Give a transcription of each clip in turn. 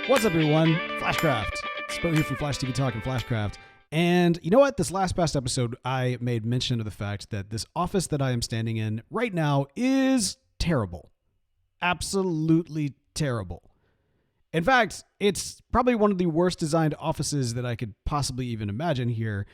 What's up, everyone? Flashcraft. It's Beau here from Flash TV Talk and Flashcraft. And you know what? This past episode, I made mention of the fact that this office that I am standing in right now is terrible. Absolutely terrible. In fact, it's probably one of the worst designed offices that I could possibly even imagine here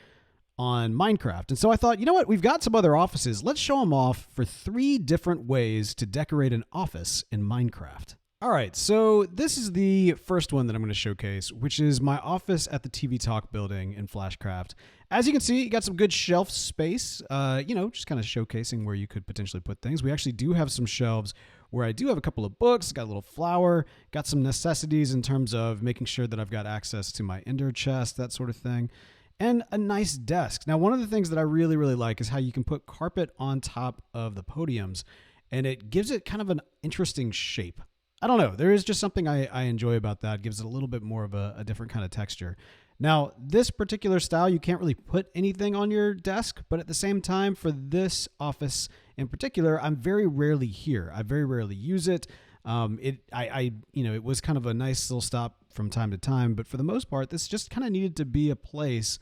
on Minecraft. And so I thought, you know what? We've got some other offices. Let's show them off for 3 different ways to decorate an office in Minecraft. All right, so this is the first one that I'm going to showcase, which is my office at the TV Talk building in Flashcraft. As you can see, you got some good shelf space, just kind of showcasing where you could potentially put things. We actually do have some shelves where I do have a couple of books, got a little flower, got some necessities in terms of making sure that I've got access to my ender chest, that sort of thing, and a nice desk. Now, one of the things that I really, really like is how you can put carpet on top of the podiums, and it gives it kind of an interesting shape. I don't know. There is just something I enjoy about that. It gives it a little bit more of a different kind of texture. Now, this particular style, you can't really put anything on your desk, but at the same time, for this office in particular, I'm very rarely here. I very rarely use it. It was kind of a nice little stop from time to time, but for the most part, this just kind of needed to be a place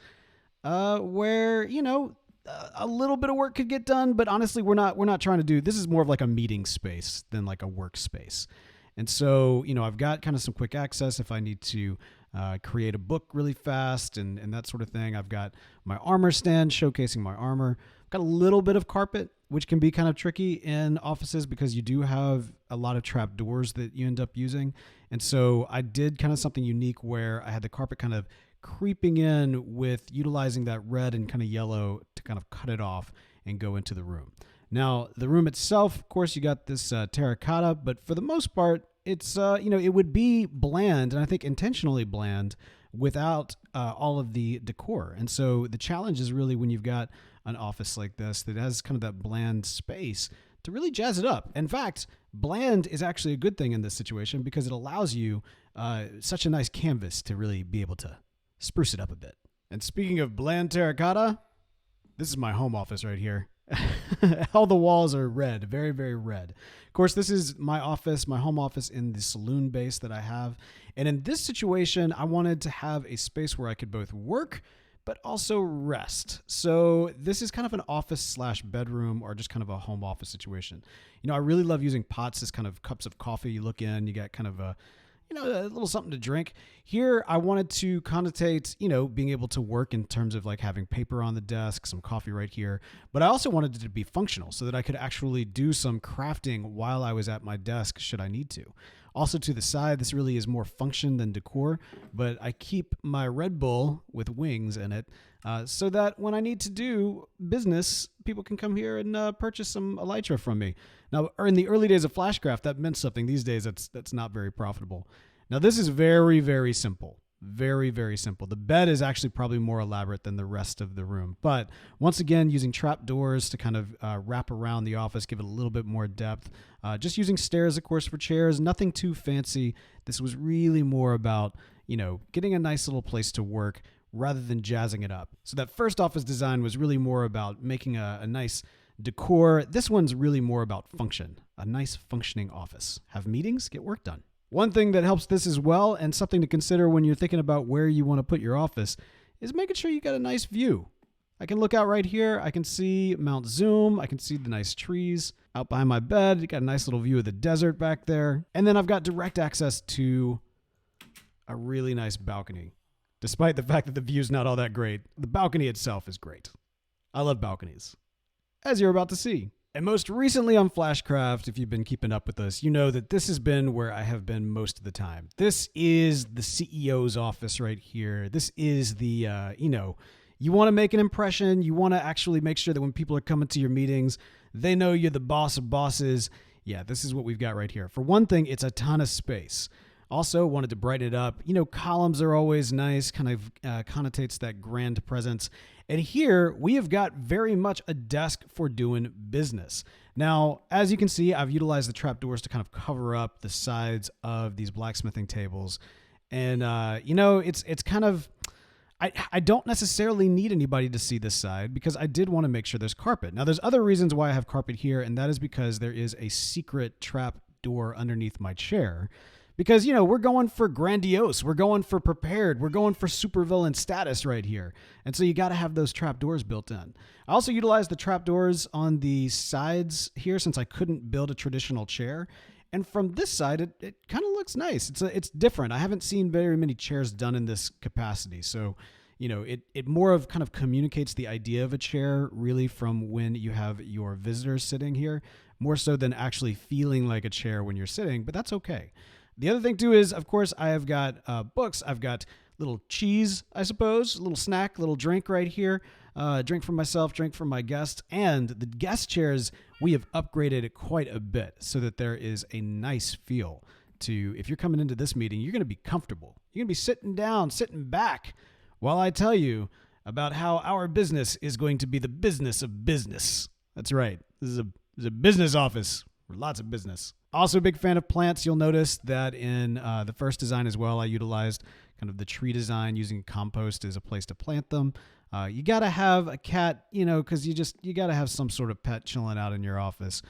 where, a little bit of work could get done, but honestly, we're not trying to do, this is more of like a meeting space than like a workspace. And so, I've got kind of some quick access if I need to create a book really fast and that sort of thing. I've got my armor stand showcasing my armor. I've got a little bit of carpet, which can be kind of tricky in offices because you do have a lot of trap doors that you end up using. And so I did kind of something unique where I had the carpet kind of creeping in with utilizing that red and kind of yellow to kind of cut it off and go into the room. Now, the room itself, of course, you got this terracotta, but for the most part, it's, it would be bland, and I think intentionally bland, without all of the decor. And so the challenge is really when you've got an office like this that has kind of that bland space to really jazz it up. In fact, bland is actually a good thing in this situation because it allows you such a nice canvas to really be able to spruce it up a bit. And speaking of bland terracotta, this is my home office right here. All the walls are red, very, very red. Of course, this is my office, my home office in the saloon base that I have. And in this situation, I wanted to have a space where I could both work, but also rest. So this is kind of an office / bedroom or just kind of a home office situation. I really love using pots as kind of cups of coffee. You look in, you got kind of a little something to drink. Here, I wanted to connotate, being able to work in terms of like having paper on the desk, some coffee right here. But I also wanted it to be functional so that I could actually do some crafting while I was at my desk should I need to. Also to the side, this really is more function than decor, but I keep my Red Bull with wings in it so that when I need to do business, people can come here and purchase some elytra from me. Now, in the early days of Flashcraft, that meant something. These days, that's not very profitable. Now, this is very, very simple. Very, very simple. The bed is actually probably more elaborate than the rest of the room. But once again, using trap doors to kind of wrap around the office, give it a little bit more depth. Just using stairs, of course, for chairs. Nothing too fancy. This was really more about, getting a nice little place to work rather than jazzing it up. So that first office design was really more about making a nice decor. This one's really more about function. A nice functioning office. Have meetings, get work done. One thing that helps this as well, and something to consider when you're thinking about where you want to put your office, is making sure you got a nice view. I can look out right here. I can see Mount Zoom. I can see the nice trees out behind my bed. You got a nice little view of the desert back there. And then I've got direct access to a really nice balcony. Despite the fact that the view's not all that great, the balcony itself is great. I love balconies, as you're about to see. And most recently on Flashcraft, if you've been keeping up with us, you know that this has been where I have been most of the time. This is the CEO's office right here. This is the, you want to make an impression. You want to actually make sure that when people are coming to your meetings, they know you're the boss of bosses. Yeah, this is what we've got right here. For one thing, it's a ton of space. Also, wanted to brighten it up. Columns are always nice, kind of connotates that grand presence. And here, we have got very much a desk for doing business. Now, as you can see, I've utilized the trapdoors to kind of cover up the sides of these blacksmithing tables. And, it's kind of... I don't necessarily need anybody to see this side because I did want to make sure there's carpet. Now, there's other reasons why I have carpet here, and that is because there is a secret trap door underneath my chair. Because, we're going for grandiose, we're going for prepared, we're going for supervillain status right here. And so you got to have those trapdoors built in. I also utilized the trapdoors on the sides here since I couldn't build a traditional chair. And from this side, it kind of looks nice. It's different. I haven't seen very many chairs done in this capacity. So, it more of kind of communicates the idea of a chair really from when you have your visitors sitting here, more so than actually feeling like a chair when you're sitting, but that's okay. The other thing too is, of course, I have got books. I've got little cheese, I suppose, a little snack, little drink right here. Drink for myself, drink for my guests. And the guest chairs, we have upgraded it quite a bit so that there is a nice feel to, if you're coming into this meeting, you're going to be comfortable. You're going to be sitting down, sitting back while I tell you about how our business is going to be the business of business. That's right. This is a business office. Lots of business. Also a big fan of plants. You'll notice that in the first design as well, I utilized kind of the tree design using compost as a place to plant them. You got to have a cat, because you got to have some sort of pet chilling out in your office.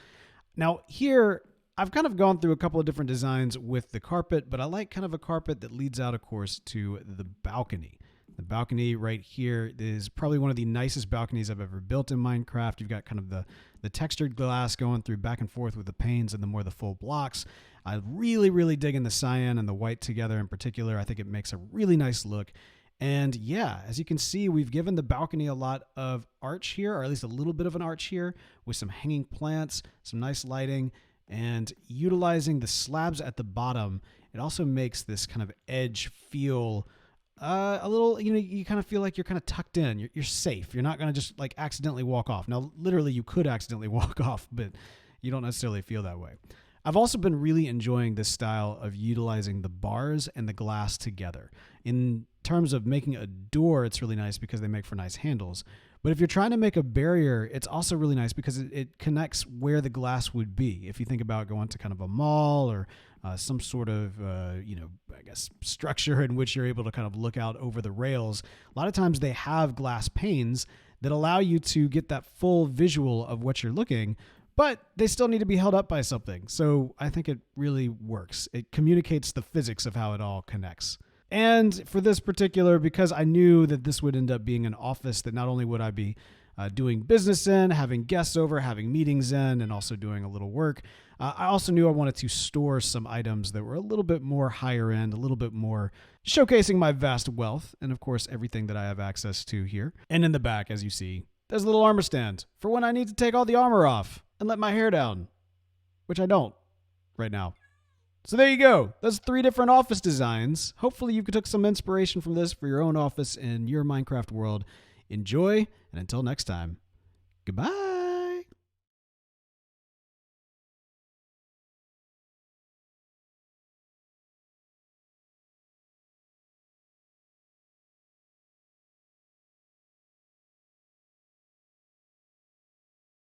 Now here, I've kind of gone through a couple of different designs with the carpet, but I like kind of a carpet that leads out, of course, to the balcony. The balcony right here is probably one of the nicest balconies I've ever built in Minecraft. You've got kind of the textured glass going through back and forth with the panes and the full blocks. I really, really dig in the cyan and the white together in particular. I think it makes a really nice look. And yeah, as you can see, we've given the balcony a lot of arch here, or at least a little bit of an arch here with some hanging plants, some nice lighting, and utilizing the slabs at the bottom. It also makes this kind of edge feel a little, you kind of feel like you're kind of tucked in. You're safe. You're not going to just like accidentally walk off. Now, literally, you could accidentally walk off, but you don't necessarily feel that way. I've also been really enjoying this style of utilizing the bars and the glass together. In terms of making a door, it's really nice because they make for nice handles. But if you're trying to make a barrier, it's also really nice because it connects where the glass would be. If you think about going to kind of a mall or some sort of, structure in which you're able to kind of look out over the rails, a lot of times they have glass panes that allow you to get that full visual of what you're looking, but they still need to be held up by something. So I think it really works. It communicates the physics of how it all connects. And for this particular, because I knew that this would end up being an office that not only would I be doing business in, having guests over, having meetings in, and also doing a little work, I also knew I wanted to store some items that were a little bit more higher end, a little bit more showcasing my vast wealth, and of course everything that I have access to here. And in the back, as you see, there's a little armor stand for when I need to take all the armor off and let my hair down, which I don't right now. So there you go. Those 3 different office designs. Hopefully you took some inspiration from this for your own office in your Minecraft world. Enjoy, and until next time, goodbye.